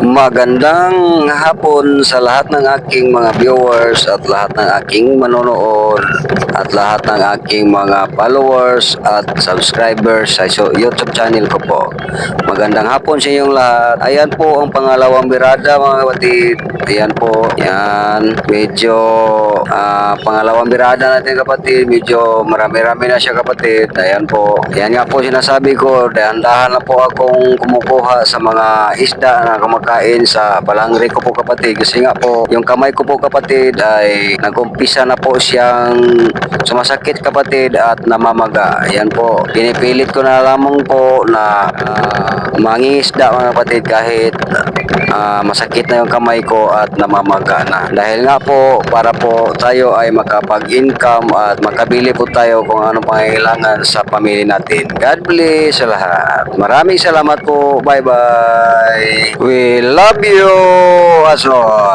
Magandang hapon sa lahat ng aking mga viewers at lahat ng aking manonood at lahat ng aking mga followers at subscribers sa YouTube channel ko po. Magandang hapon sa inyong lahat. Ayan po ang pangalawang birada mga kapatid. Ayan po. Yan. Medyo pangalawang birada natin kapatid. Medyo marami-rami na siya kapatid. Ayan po. Yan nga po sinasabi ko. Dahan-dahan na po akong kumukuha sa mga isda na kumakain sa balangri ko po kapatid. Kasi nga po, yung kamay ko po kapatid ay nag-umpisa na po siyang sumasakit kapatid at namamaga. Ayan po. Pinipilit ko na lamang po na mangingisda mga kapatid kahit masakit na yung kamay ko at namamaga na. Dahil nga po, para po tayo ay makapag-income at makabili po tayo kung anong pangailangan sa pamilya natin. God bless sa lahat. Maraming salamat po. Bye-bye. We love you as all.